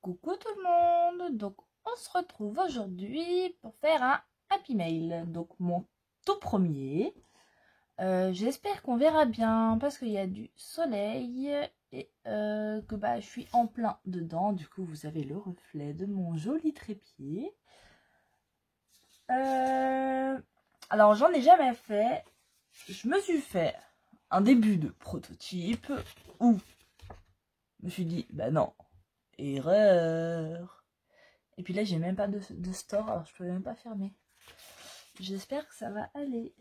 Coucou tout le monde, donc on se retrouve aujourd'hui pour faire un Happy Mail, donc mon tout premier. J'espère qu'on verra bien parce qu'il y a du soleil et que je suis en plein dedans, du coup vous avez le reflet de mon joli trépied. Alors j'en ai jamais fait, je me suis fait un début de prototype où je me suis dit non, erreur. Et puis là, j'ai même pas de store, alors je peux même pas fermer. J'espère que ça va aller.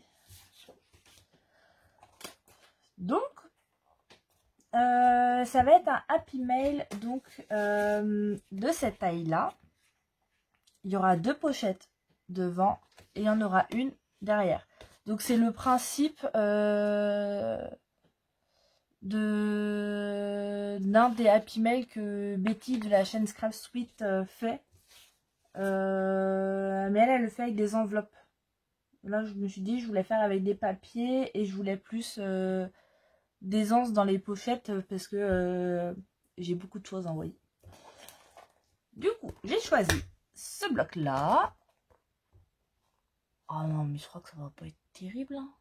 Donc, ça va être un Happy Mail donc, de cette taille-là. Il y aura 2 pochettes devant et il y en aura une derrière. Donc, c'est le principe d'un des Happy Mail que Betty de la chaîne Scrap Sweet fait. Mais elle le fait avec des enveloppes. Là, je me suis dit, je voulais faire avec des papiers et je voulais plus d'aisance dans les pochettes parce que j'ai beaucoup de choses à envoyer. Du coup, j'ai choisi ce bloc-là. Oh non, mais je crois que ça va pas être terrible. Hein.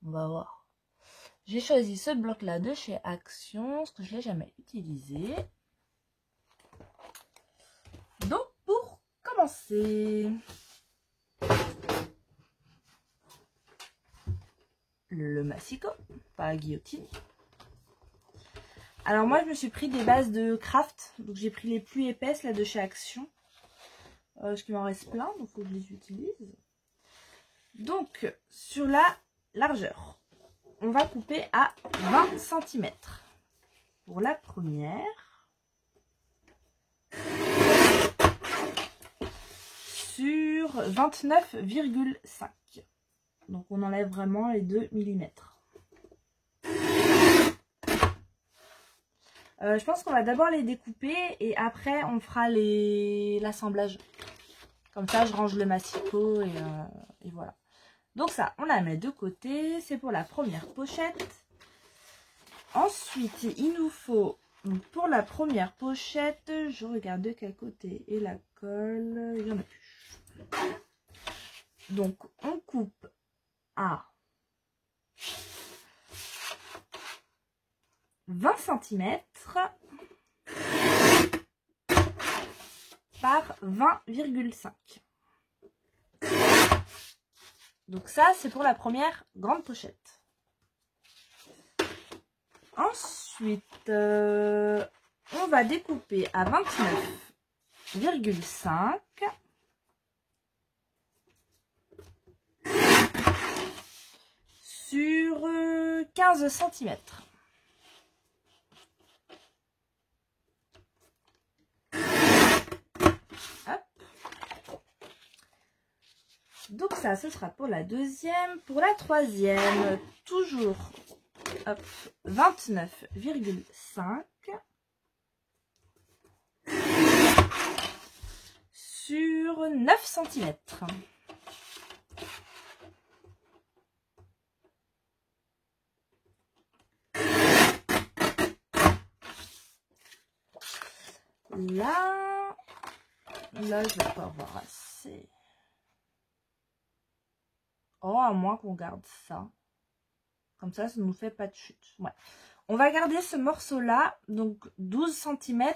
On va voir. J'ai choisi ce bloc-là de chez Action, parce que je ne l'ai jamais utilisé. Donc, pour commencer... le massicot, pas la guillotine. Alors moi je me suis pris des bases de craft, donc j'ai pris les plus épaisses là de chez Action, parce qu'il m'en reste plein, donc il faut que je les utilise. Donc sur la largeur, on va couper à 20 cm pour la première, sur 29,5. Donc on enlève vraiment les 2 mm. Je pense qu'on va d'abord les découper et après on fera l'assemblage. Comme ça je range le massicot et voilà. Donc ça, on la met de côté. C'est pour la première pochette. Ensuite, il nous faut, pour la première pochette, je regarde de quel côté est la colle. Il n'y en a plus. Donc on coupe à 20 cm par 20,5. Donc ça, c'est pour la première grande pochette. Ensuite, on va découper à 29,5 sur 15 cm. Donc ça, ce sera pour la deuxième. Pour la troisième, toujours 29,5 sur 9 cm. Là, je vais pas avoir assez. Oh, à moins qu'on garde ça. Comme ça ne nous fait pas de chute. Ouais. On va garder ce morceau-là. Donc, 12 cm.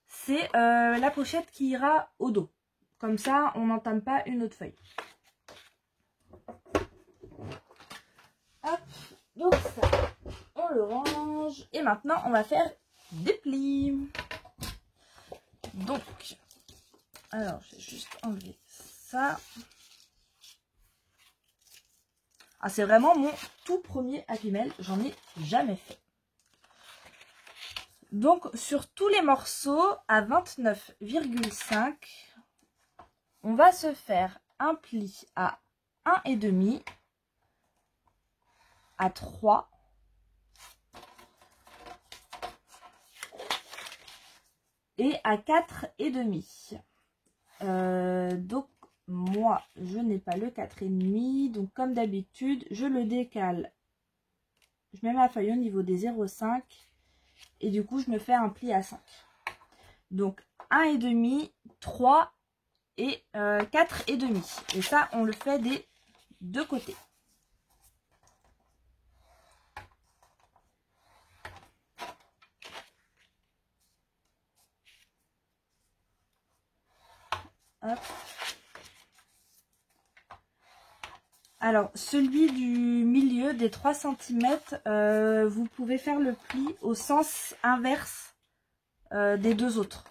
C'est la pochette qui ira au dos. Comme ça, on n'entame pas une autre feuille. Hop. Donc, ça, on le range. Et maintenant, on va faire des plis. Donc, alors, je vais juste enlever ça. Ah, c'est vraiment mon tout premier Happy Mail. J'en ai jamais fait. Donc, sur tous les morceaux à 29,5, on va se faire un pli à 1,5, à 3, et à 4,5. Donc, moi, je n'ai pas le 4,5. Donc, comme d'habitude, je le décale. Je mets ma feuille au niveau des 0,5 Et du coup, je me fais un pli à 5. Donc, 1,5, 3 et 4,5. Et ça, on le fait des deux côtés. Hop. Alors, celui du milieu des 3 cm, vous pouvez faire le pli au sens inverse des deux autres.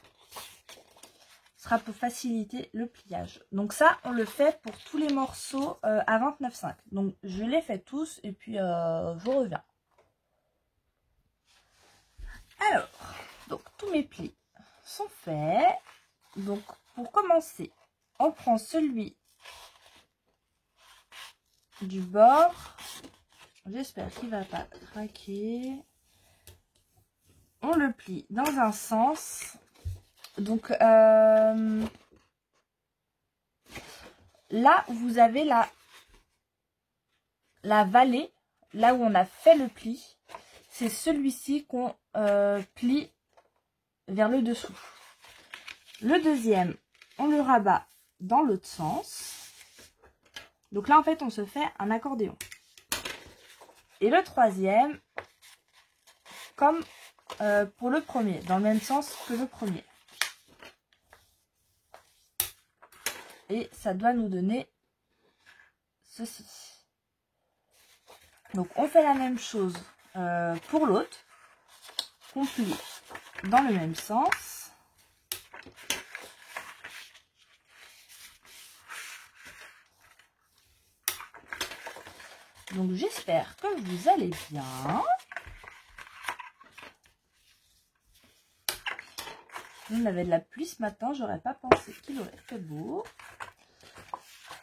Ce sera pour faciliter le pliage. Donc ça, on le fait pour tous les morceaux à 29,5. Donc, je les fais tous et puis je reviens. Alors, donc tous mes plis sont faits. Donc, pour commencer, on prend celui du bord. J'espère qu'il ne va pas craquer. On le plie dans un sens. Donc, là, vous avez la vallée, là où on a fait le pli. C'est celui-ci qu'on plie vers le dessous. Le deuxième, on le rabat dans l'autre sens. Donc là, en fait, on se fait un accordéon. Et le troisième, comme pour le premier, dans le même sens que le premier. Et ça doit nous donner ceci. Donc, on fait la même chose pour l'autre. On plie dans le même sens. Donc, j'espère que vous allez bien. On avait de la pluie ce matin, j'aurais pas pensé qu'il aurait fait beau.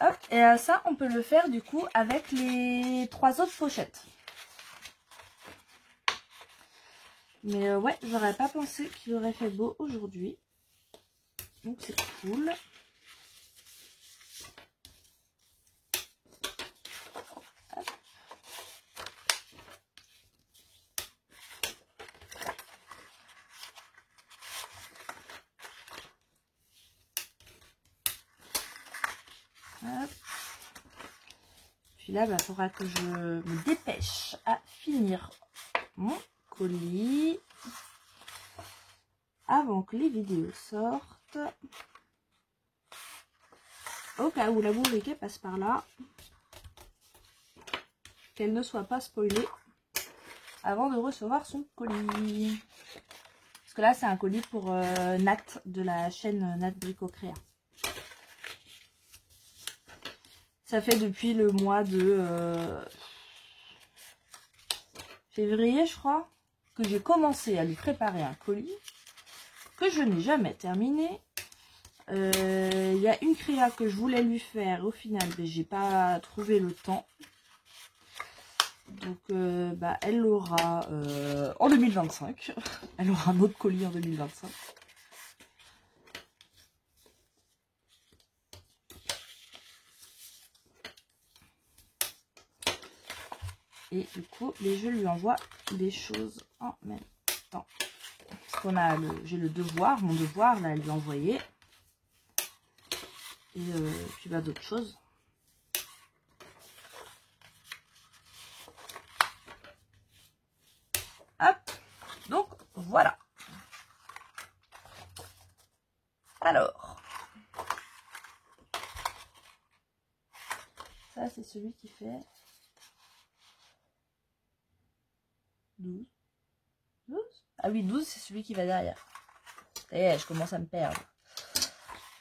Hop, et ça, on peut le faire du coup avec les 3 autres pochettes. Mais ouais, j'aurais pas pensé qu'il aurait fait beau aujourd'hui. Donc c'est cool. Hop. Hop. Puis là, il faudra que je me dépêche à finir mon colis avant que les vidéos sortent. Au cas où la bourriquet passe par là, qu'elle ne soit pas spoilée avant de recevoir son colis. Parce que là, c'est un colis pour Nat de la chaîne Nat Brico Créa. Ça fait depuis le mois de février, je crois, que j'ai commencé à lui préparer un colis que je n'ai jamais terminé. Il y a une créa que je voulais lui faire, au final, mais j'ai pas trouvé le temps. Donc, elle l'aura en 2025. Elle aura un autre colis en 2025. Et du coup, je lui envoie des choses en même temps. Parce qu'on a j'ai le devoir, mon devoir, là, à lui envoyer. Et puis, d'autres choses. Hop, donc voilà. Alors, ça c'est celui qui fait 12. 12 ? Ah oui, 12 c'est celui qui va derrière. Et je commence à me perdre.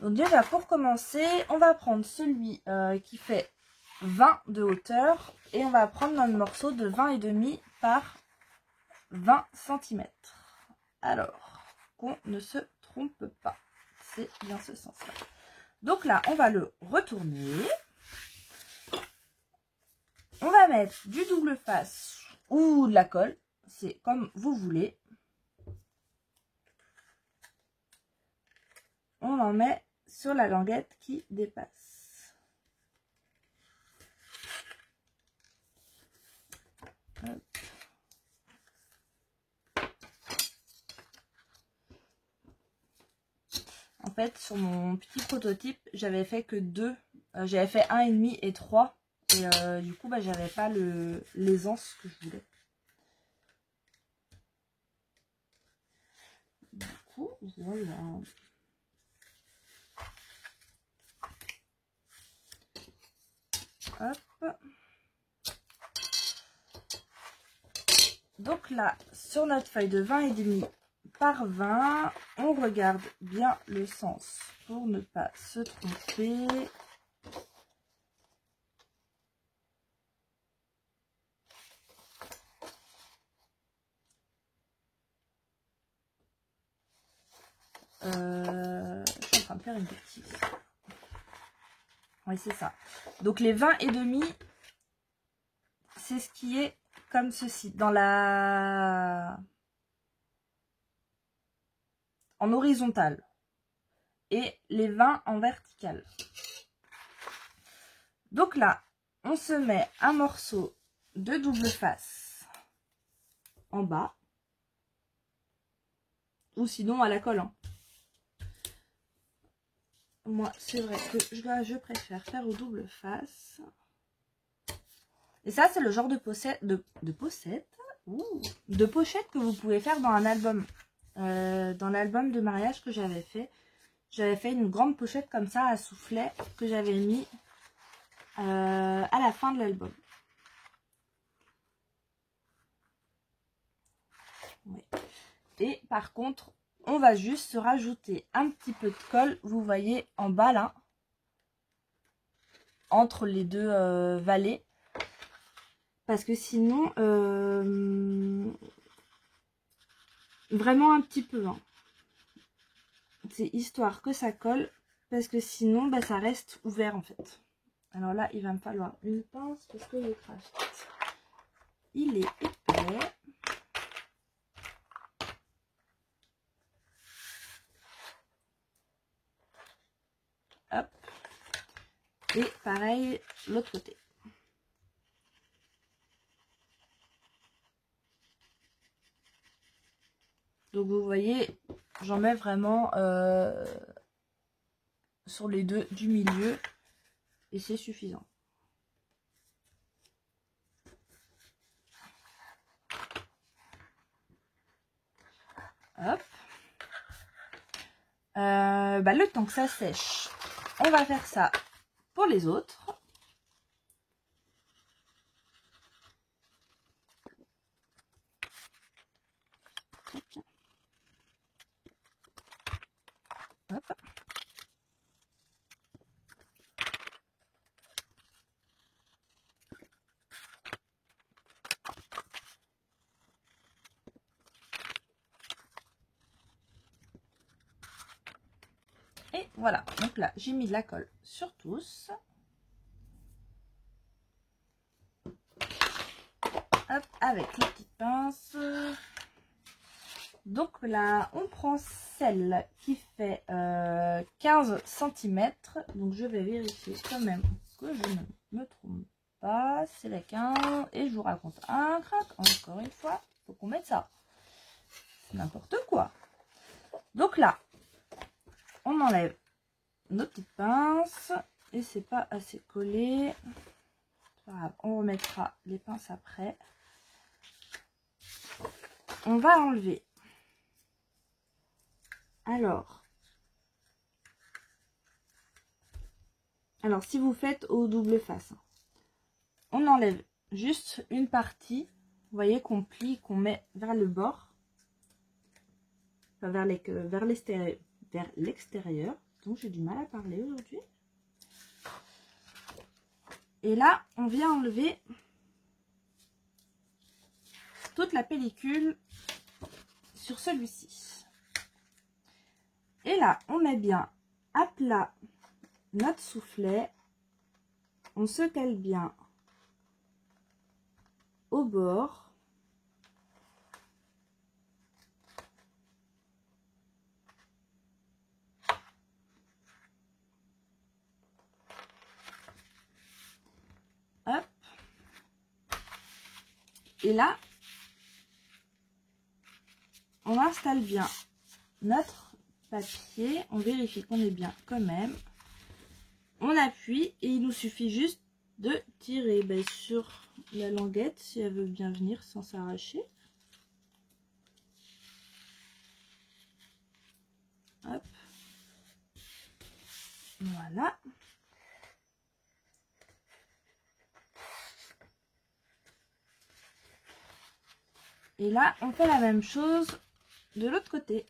Donc déjà pour commencer, on va prendre celui qui fait 20 de hauteur. Et on va prendre notre morceau de 20,5 par 20 cm. Alors, qu'on ne se trompe pas. C'est bien ce sens-là. Donc là, on va le retourner. On va mettre du double face ou de la colle. C'est comme vous voulez. On en met sur la languette qui dépasse. Hop. fait, sur mon petit prototype, j'avais fait que 2. J'avais fait 1,5 et 3. Et du coup, bah, j'avais pas l'aisance que je voulais. Du coup, voilà. Hop. Donc là, sur notre feuille de 20,5 par 20, on regarde bien le sens pour ne pas se tromper. Je suis en train de faire une bêtise. Oui, c'est ça. Donc les 20,5, c'est ce qui est comme ceci. En horizontal. Et les 20 en vertical. Donc là, on se met un morceau de double face en bas. Ou sinon à la colle. Hein. Moi, c'est vrai que je préfère faire au double face. Et ça, c'est le genre de pochette, de pochette que vous pouvez faire dans un album. Dans l'album de mariage que j'avais fait une grande pochette comme ça à soufflet que j'avais mis à la fin de l'album. Oui. Et par contre, on va juste se rajouter un petit peu de colle, vous voyez en bas là, entre les deux vallées. Parce que sinon, vraiment un petit peu, hein. C'est histoire que ça colle, parce que sinon, bah, ça reste ouvert en fait. Alors là, il va me falloir une pince, parce que le craft, il est épais. Hop. Et pareil, l'autre côté. Donc vous voyez, j'en mets vraiment sur les deux du milieu. Et c'est suffisant. Hop. Bah, le temps que ça sèche, on va faire ça pour les autres. Hop. Et voilà, donc là j'ai mis de la colle sur tous. Hop, avec les petites pinces. Donc là on prend celle qui fait 15 cm. Donc je vais vérifier quand même que je ne me trompe pas. C'est la 15 et je vous raconte un crack. Encore une fois, il faut qu'on mette ça. C'est n'importe quoi. Donc là, on enlève nos petites pinces et c'est pas assez collé. C'est pas grave, on remettra les pinces après. On va enlever. Alors si vous faites au double face, on enlève juste une partie, vous voyez, qu'on plie, qu'on met vers le bord, enfin vers l'extérieur. Donc j'ai du mal à parler aujourd'hui. Et là, on vient enlever toute la pellicule sur celui-ci. Et là, on met bien à plat notre soufflet. On se cale bien au bord. Hop. Et là, on installe bien notre papier. On vérifie qu'on est bien quand même. On appuie et il nous suffit juste de tirer sur la languette si elle veut bien venir sans s'arracher. Hop. Voilà. Et là, on fait la même chose de l'autre côté.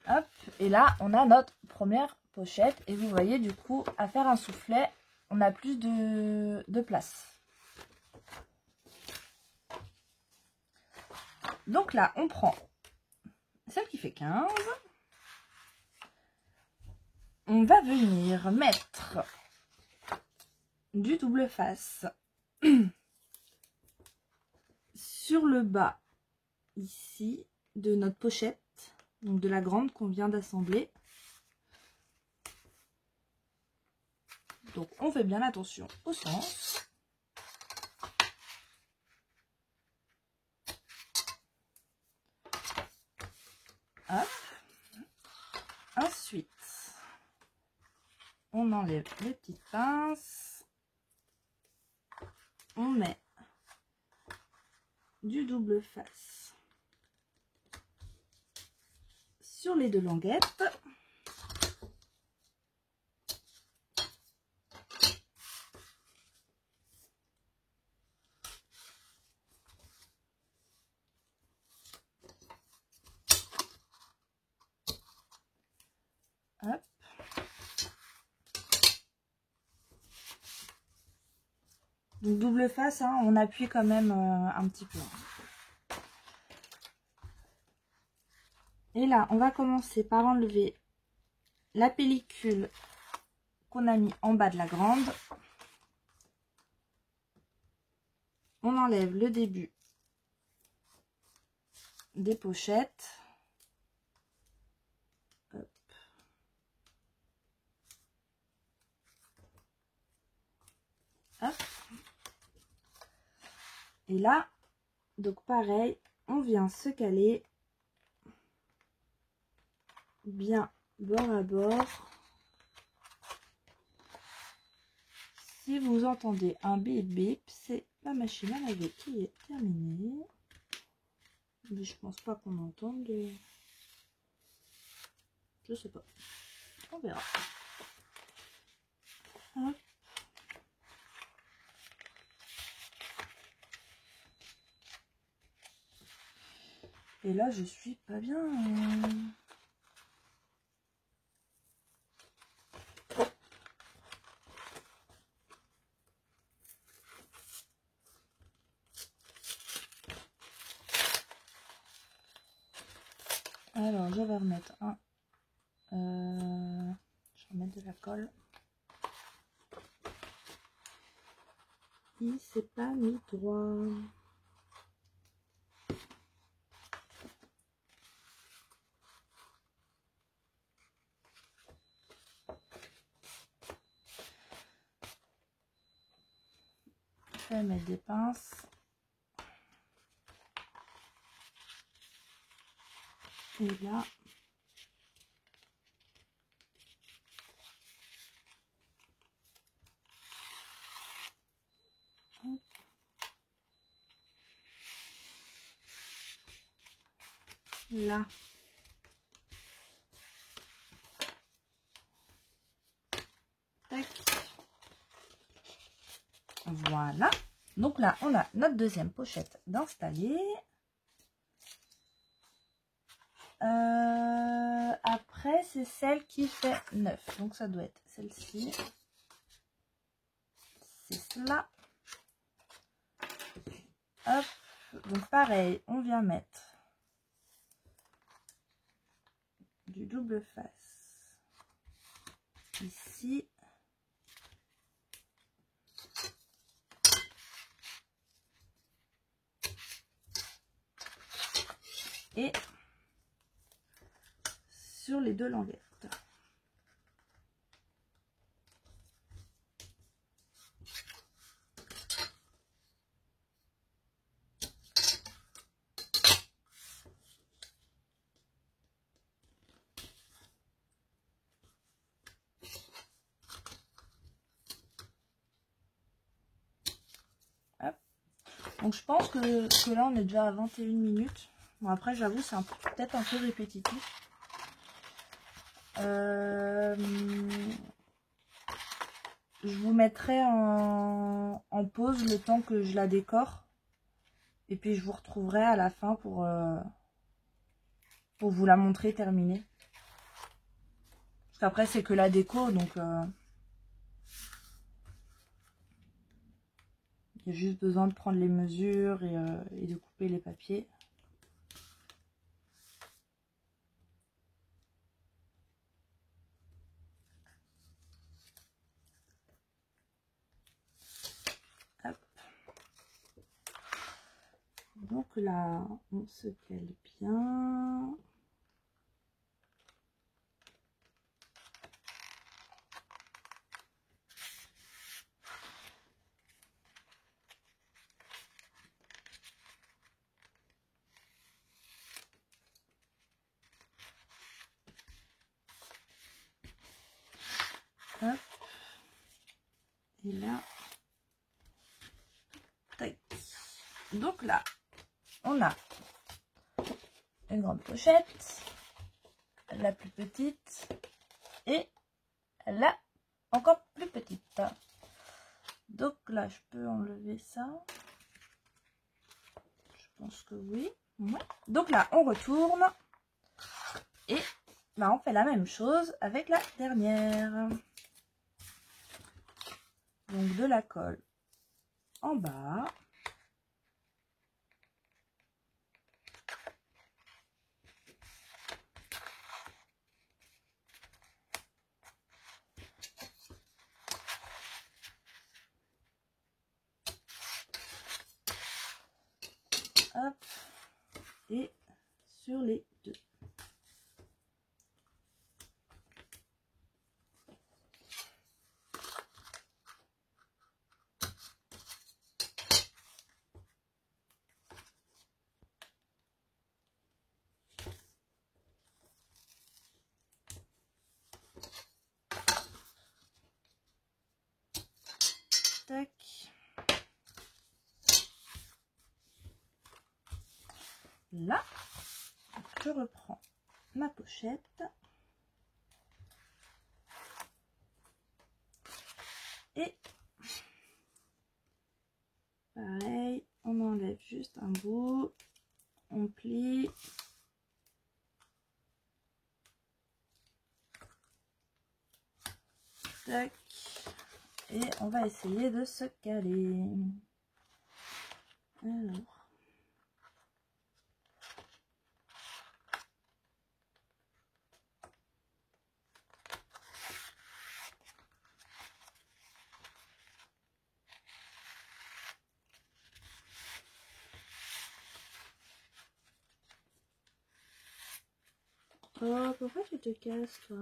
Hop, et là, on a notre première pochette. Et vous voyez, du coup, à faire un soufflet, on a plus de place. Donc là, on prend celle qui fait 15. On va venir mettre du double face sur le bas, ici, de notre pochette. Donc de la grande qu'on vient d'assembler. Donc on fait bien attention au sens. Hop. Ensuite, on enlève les petites pinces. On met du double face sur les deux languettes. Hop. Donc double face, hein, on appuie quand même un petit peu. Et là, on va commencer par enlever la pellicule qu'on a mis en bas de la grande. On enlève le début des pochettes. Hop. Hop. Et là, donc pareil, on vient se caler bien bord à bord. Si vous entendez un bip bip, c'est la machine à laver qui est terminée. Mais je pense pas qu'on entende. Je sais pas. On verra. Hop. Et là, je suis pas bien. Alors, je vais remettre un. Je vais remettre de la colle. Il s'est pas mis droit. Je vais mettre des pinces. Et là. Hop. Là. Tac. Voilà. Donc là, on a notre deuxième pochette d'installer. Après, c'est celle qui fait 9. Donc ça doit être celle-ci. C'est cela. Hop. Donc pareil, on vient mettre du double face ici. Et sur les deux languettes. Donc je pense que là on est déjà à 21 minutes. Bon après j'avoue c'est peut-être un peu répétitif. Je vous mettrai en pause le temps que je la décore. Et puis je vous retrouverai à la fin pour vous la montrer terminée. Parce qu'après c'est que la déco, donc il y a juste besoin de prendre les mesures et de couper les papiers. Hop. Donc là, on se cale bien. Hop. Et là, tac. Donc là, on a une grande pochette, la plus petite et la encore plus petite. Donc là, je peux enlever ça. Je pense que oui. Ouais. Donc là, on retourne et là, on fait la même chose avec la dernière. Donc de la colle en bas. Hop. Et sur les deux. Tac. Là, je reprends ma pochette et pareil, on enlève juste un bout, on plie. Tac. Et on va essayer de se caler. Alors. Oh, pourquoi tu te casses, toi?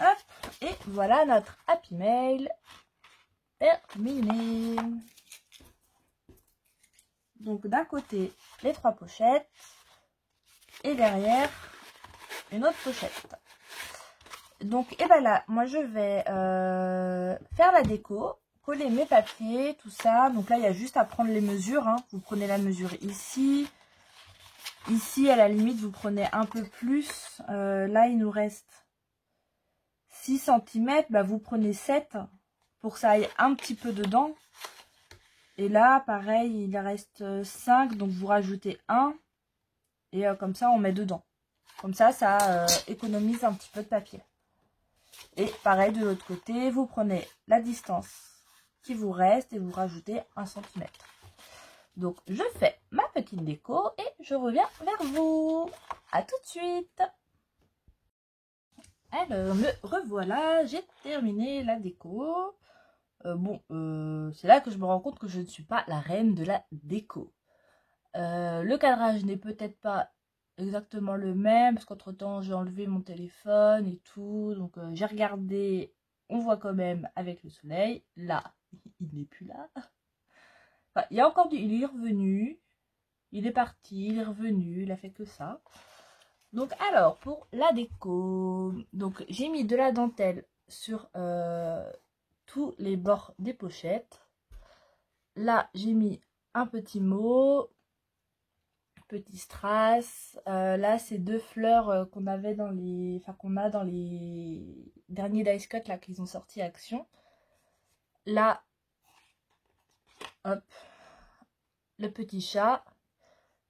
Hop, et voilà notre Happy Mail terminé. Donc d'un côté, les 3 pochettes et derrière, une autre pochette. Donc, et ben là, moi je vais faire la déco, coller mes papiers, tout ça. Donc là, il y a juste à prendre les mesures. Hein. Vous prenez la mesure ici. Ici, à la limite, vous prenez un peu plus. Là, il nous reste 6 cm. Bah, vous prenez 7 pour que ça aille un petit peu dedans. Et là, pareil, il reste 5. Donc, vous rajoutez 1. Et comme ça, on met dedans. Comme ça économise un petit peu de papier. Et pareil, de l'autre côté, vous prenez la distance qui vous reste et vous rajoutez 1 cm. Donc, je fais ma petite déco et je reviens vers vous. À tout de suite. Alors, me revoilà, j'ai terminé la déco. C'est là que je me rends compte que je ne suis pas la reine de la déco. Le cadrage n'est peut-être pas exactement le même, parce qu'entre temps j'ai enlevé mon téléphone et tout, donc j'ai regardé, on voit quand même avec le soleil. Là, il n'est plus là. Enfin, il y a encore il est revenu, il est parti, il est revenu, il a fait que ça. Donc alors, pour la déco, donc j'ai mis de la dentelle sur tous les bords des pochettes. Là, j'ai mis un petit mot, petit strass. Là, c'est deux fleurs qu'on avait dans les, enfin qu'on a dans les derniers Dice Cut là qu'ils ont sorti Action. Là, hop, le petit chat.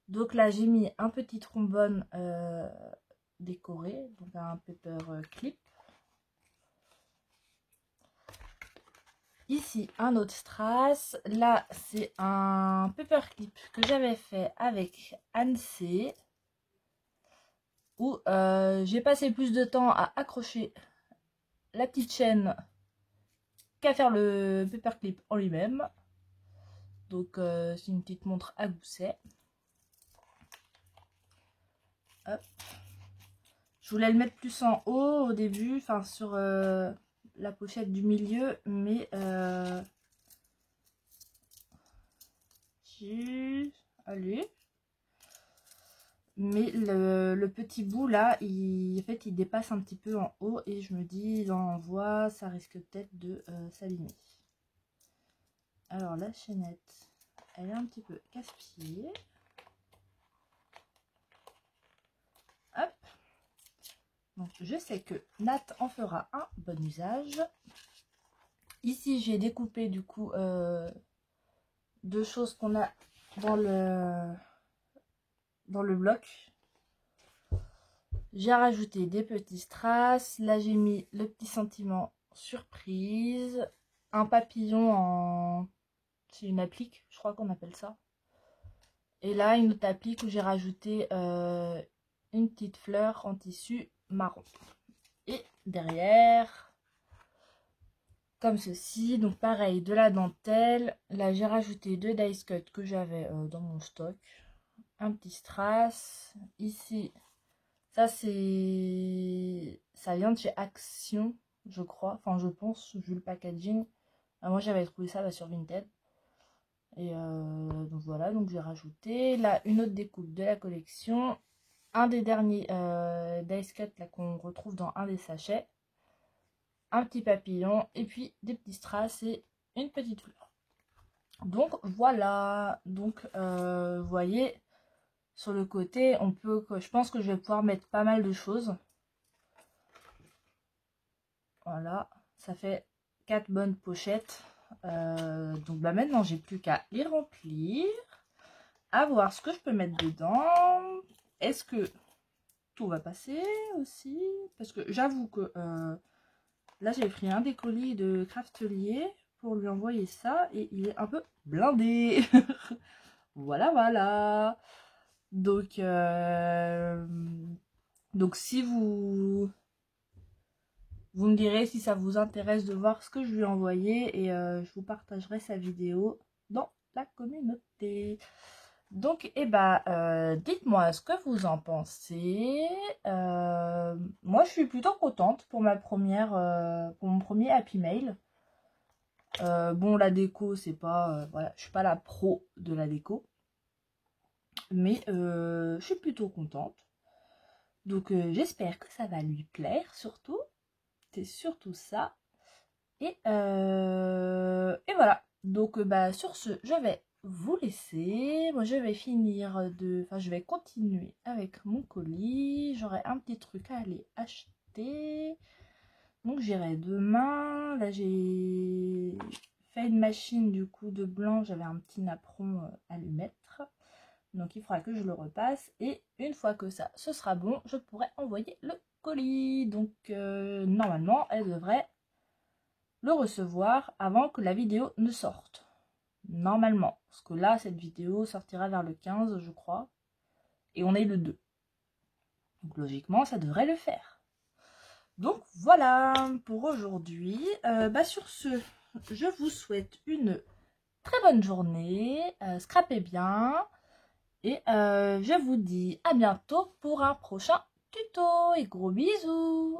Donc là, j'ai mis un petit trombone décoré, donc un paper clip. Ici, un autre strass. Là, c'est un paperclip que j'avais fait avec Anne-C, où j'ai passé plus de temps à accrocher la petite chaîne qu'à faire le paperclip en lui-même. Donc, c'est une petite montre à gousset. Hop. Je voulais le mettre plus en haut au début, enfin sur la pochette du milieu, mais allez. Mais le petit bout là, en fait, il dépasse un petit peu en haut et je me dis, dans l'envoi, ça risque peut-être de s'abîmer. Alors la chaînette, elle est un petit peu casse-pied. Hop. Donc je sais que Nat en fera un bon usage. Ici, j'ai découpé du coup deux choses qu'on a dans le bloc. J'ai rajouté des petits strass. Là, j'ai mis le petit sentiment surprise. Un papillon en... C'est une applique, je crois qu'on appelle ça. Et là, une autre applique où j'ai rajouté une petite fleur en tissu marron. Et derrière, comme ceci, donc pareil, de la dentelle. Là, j'ai rajouté deux dice cut que j'avais dans mon stock. Un petit strass. Ici, ça vient de chez Action, je crois. Enfin, je pense, vu le packaging. Moi, j'avais trouvé ça sur Vinted. Et donc voilà, donc j'ai rajouté. Là, une autre découpe de la collection. Un des derniers dice cut là qu'on retrouve dans un des sachets. Un petit papillon. Et puis des petits strass et une petite fleur. Donc voilà. Donc vous voyez, sur le côté, on peut, je pense que je vais pouvoir mettre pas mal de choses. Voilà, ça fait 4 bonnes pochettes. Donc bah maintenant, j'ai plus qu'à les remplir. À voir ce que je peux mettre dedans. Est-ce que tout va passer aussi? Parce que j'avoue que là, j'ai pris un des colis de Craftelier pour lui envoyer ça. Et il est un peu blindé. Voilà, voilà. Donc si vous me direz si ça vous intéresse de voir ce que je lui ai envoyé et je vous partagerai sa vidéo dans la communauté. Donc, dites-moi ce que vous en pensez. Moi, je suis plutôt contente pour pour mon premier Happy Mail. Bon, la déco, c'est pas, voilà, je suis pas la pro de la déco, mais je suis plutôt contente. Donc, j'espère que ça va lui plaire, surtout. C'est surtout ça. Et voilà. Donc, sur ce, je vais vous laisser. Moi, je vais je vais continuer avec mon colis. J'aurai un petit truc à aller acheter. Donc, j'irai demain. Là, j'ai fait une machine du coup de blanc. J'avais un petit napperon à lui mettre. Donc, il faudra que je le repasse. Et une fois que ça, ce sera bon, je pourrai envoyer le colis. Donc, normalement, elle devrait le recevoir avant que la vidéo ne sorte. Normalement. Parce que là, cette vidéo sortira vers le 15, je crois. Et on est le 2. Donc, logiquement, ça devrait le faire. Donc, voilà pour aujourd'hui. Sur ce, je vous souhaite une très bonne journée. Scrapez bien. Et je vous dis à bientôt pour un prochain tuto. Et gros bisous!